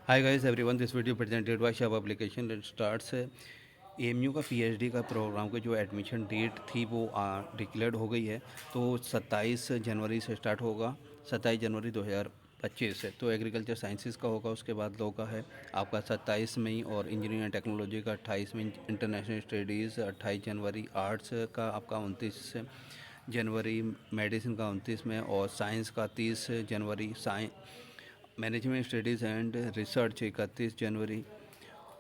Hi guys everyone, this video presented by Shab application it starts. AMU का PhD का programme की जो admission date थी वो डिक्लेयर्ड हो गई है। तो 27 जनवरी से स्टार्ट होगा, 27 जनवरी 2025 से। तो एग्रीकल्चर साइंसेस का होगा, उसके बाद लॉ का है आपका 27 मई, और इंजीनियरिंग एंड टेक्नोलॉजी का 28 मई, इंटरनेशनल स्टडीज़ 28 जनवरी, आर्ट्स का आपका 29 जनवरी, मेडिसिन का 29 में, और साइंस का 30 जनवरी, मैनेजमेंट स्टडीज़ एंड रिसर्च 31 जनवरी,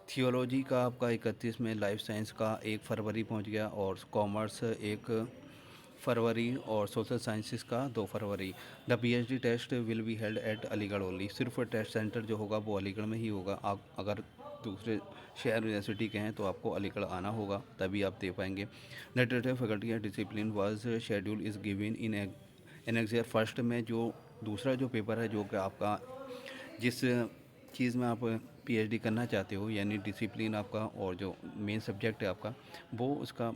थियोलॉजी का आपका 31 में, लाइफ साइंस का 1 फरवरी पहुंच गया, और कॉमर्स 1 फरवरी, और सोशल साइंसेस का 2 फरवरी। The PhD test will be held at Aligarh only. सिर्फ टेस्ट सेंटर जो होगा वो अलीगढ़ में ही होगा। आप अगर दूसरे शहर या सिटी के हैं तो आपको अलीगढ़ आना होगा, तभी आप दे पाएंगे। The total faculty and discipline was schedule is given in annexure first में। जो दूसरा जो पेपर है, जो कि आपका जिस चीज़ में आप पीएचडी करना चाहते हो, यानी डिसिप्लिन आपका और जो मेन सब्जेक्ट है आपका, वो उसका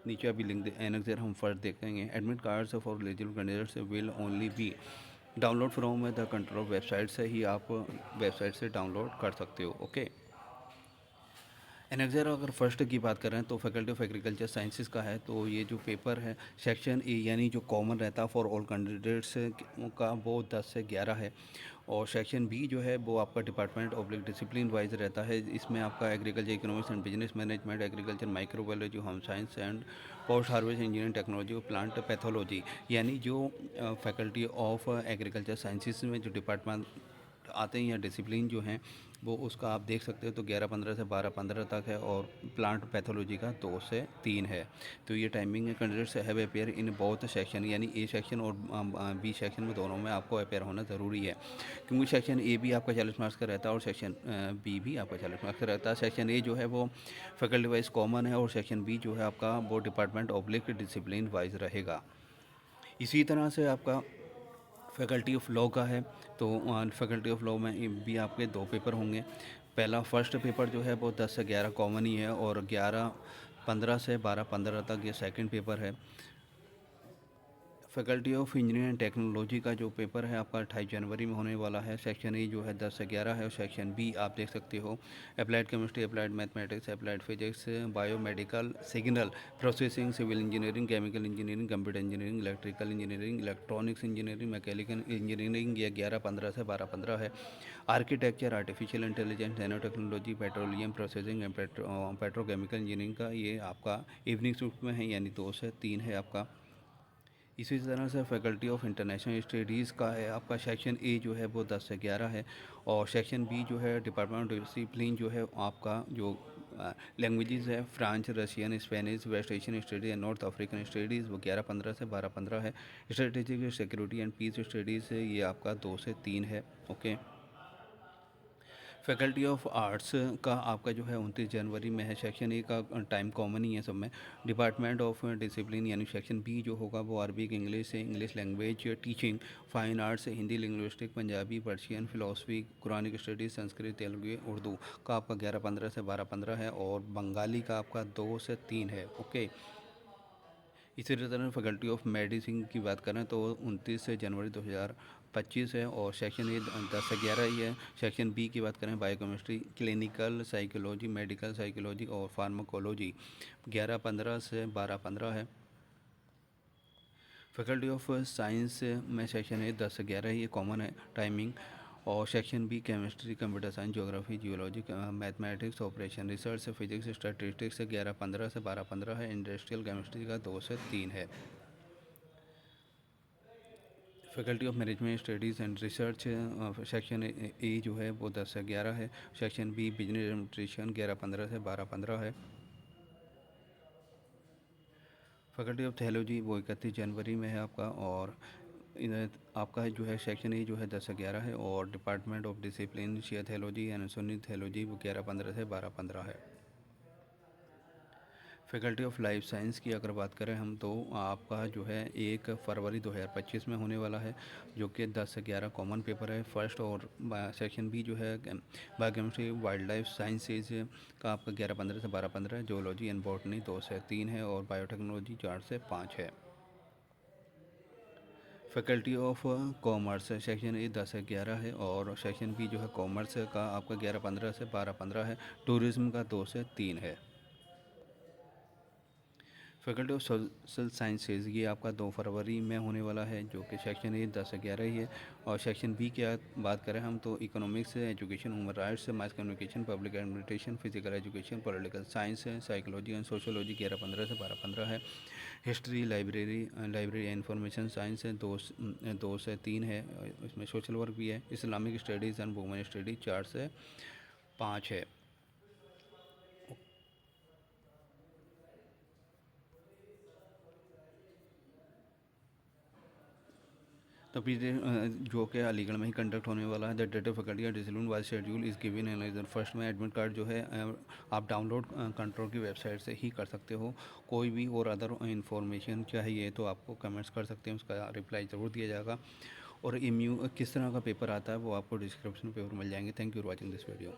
नीचे अभी लिंक एनेक्सर हम फर्स्ट देखेंगे। Admit cards for eligible candidates will only be download from the control website से ही आप वेबसाइट से डाउनलोड कर सकते हो। ओके। एनेक्जर अगर फर्स्ट की बात करें तो फैकल्टी ऑफ एग्रीकल्चर साइंसेज का है। तो ये जो पेपर है सेक्शन ए, यानी जो कॉमन रहता है फॉर ऑल कैंडिडेट्स का, वो 10 से 11 है। और सेक्शन बी जो है वो आपका डिपार्टमेंट ऑब्लिक डिसिप्लिन वाइज रहता है। इसमें आपका agriculture economics and business management, agriculture microbiology, home science and post harvest engineering technology और प्लांट पैथोलॉजी, यानी जो फैकल्टी ऑफ एग्रीकल्चर साइंसेज में जो डिपार्टमेंट आते हैं या डिसिप्लिन जो हैं, वो उसका आप देख सकते हो। तो 11-15 से 12-15 तक है, और प्लांट पैथोलॉजी का 2 से 3 है। तो ये टाइमिंग है। Candidates have appear in both section, यानी ए सेक्शन और बी सेक्शन में, दोनों में आपको अपेयर होना ज़रूरी है। क्योंकि सेक्शन ए भी आपका 40 मार्क्स का रहता है, और सेक्शन बी भी आपका 40 मार्क्स का रहता है। सेक्शन ए जो है वो फैकल्टी वाइज कॉमन है, और सेक्शन बी जो है आपका वो डिपार्टमेंट ऑब्लिक डिसिप्लिन वाइज रहेगा। इसी तरह से आपका फैकल्टी ऑफ लॉ का है। तो फैकल्टी ऑफ लॉ में भी आपके 2 पेपर होंगे। पहला फर्स्ट पेपर जो है वो 10 से 11 कॉमन ही है, और 11-15 से 12-15 तक ये सेकंड पेपर है। Faculty of engineering and technology का जो पेपर है आपका 28 जनवरी में होने वाला है। सेक्शन ए जो है 10 से 11 है, और सेक्शन बी आप देख सकते हो applied chemistry, applied mathematics, applied physics, biomedical, signal processing, civil engineering, chemical engineering, computer engineering, electrical engineering, electronics engineering, mechanical engineering, ये 11-15 से 12-15 है। Architecture, artificial intelligence, nano technology, petroleum processing and petrochemical engineering का ये आपका evening shift में है, यानी 2 से 3 है आपका। इसी तरह से फैकल्टी ऑफ इंटरनेशनल स्टडीज़ का है आपका। सेक्शन ए जो है वो 10 से 11 है, और सेक्शन बी जो है डिपार्टमेंट ऑफ डिसिप्लिन जो है आपका, जो लैंग्वेजेस है French, Russian, Spanish, West Asian studies and North African studies, वो 11-15 से 12-15 है। Strategic security and peace studies ये आपका 2 से 3 है। ओके। फैकल्टी ऑफ आर्ट्स का आपका जो है 29 जनवरी में है। सेक्शन ए का टाइम कॉमन ही है सब में। डिपार्टमेंट ऑफ डिसिप्लिन यानी सेक्शन बी जो होगा वो अरबिक, इंग्लिश से, English language teaching, fine arts, Hindi, linguistic, Punjabi, Persian, philosophy, Quranic studies, Sanskrit, Telugu, Urdu का आपका 11-15 से 12-15 है, और बंगाली का आपका 2 से 3 है। ओके। इसी तरह फैकल्टी ऑफ मेडिसिन की बात करें तो 29 जनवरी 2025 है, और सेक्शन ए 10 से 11 ही है। सेक्शन बी की बात करें biochemistry, clinical psychology, medical psychology और फार्माकोलॉजी, 11-15 से 12-15 है। फैकल्टी ऑफ साइंस में सेक्शन ए 10 से 11 ही कॉमन है टाइमिंग, और section B chemistry, computer science, geography, geology, mathematics, operation research, physics, statistics 11-15 से 12-15 है। इंडस्ट्रियल केमिस्ट्री का 2 से 3 है। Faculty of management studies and research section A जो है वो 10 से 11 है। सेक्शन बी बिजनेस एडमिनिस्ट्रेशन 11-15 से 12-15 है। फैकल्टी ऑफ थियोलॉजी वो 31 जनवरी में है आपका, और आपका जो है सेक्शन ए जो है 10 से 11 है, और department of discipline Shia theology and Sunni theology वो 11-15 से 12-15 है। फैकल्टी ऑफ लाइफ साइंस की अगर बात करें हम, तो आपका जो है 1 फरवरी 2025 में होने वाला है, जो कि 10 से 11 कॉमन पेपर है फर्स्ट। और सेक्शन बी जो है बायोकेमिस्ट्री, वाइल्ड लाइफ साइंसेज का आपका 11-15 से 12-15 है। जोलॉजी एंड बॉटनी 2 से 3 है, और बायोटेक्नोलॉजी 4 से 5 है। Faculty of commerce section A 10 से 11 है, और सेक्शन बी जो है कॉमर्स का आपका 11-15 से 12-15 है। टूरिज्म का 2 से 3 है। फैकल्टी ऑफ सोशल साइंसेज ये आपका 2 फरवरी में होने वाला है, जो कि सेक्शन ए 10 से 11 ही है। और सेक्शन बी की बात करें हम तो economics, education, human rights, mass communication, public administration, physical education, political science, psychology and sociology 11-15 से 12-15 है। हिस्ट्री, लाइब्रेरी इंफॉर्मेशन साइंस है 2 से 3 है। इसमें सोशल वर्क भी है। Islamic studies and women studies 4 से 5 है। तो पीरियड जो कि अलीगढ़ में ही कंडक्ट होने वाला है। द डेट ऑफ फैकल्टी का discipline wise schedule is given analyser. First में एडमिट कार्ड जो है आप डाउनलोड कंट्रोल की वेबसाइट से ही कर सकते हो। कोई भी और अदर इंफॉर्मेशन चाहिए तो आपको कमेंट्स कर सकते हैं, उसका रिप्लाई ज़रूर दिया जाएगा। और एमयू किस तरह का पेपर आता है वो आपको डिस्क्रिप्शन पेपर मिल जाएंगे। Thank you for watching this video.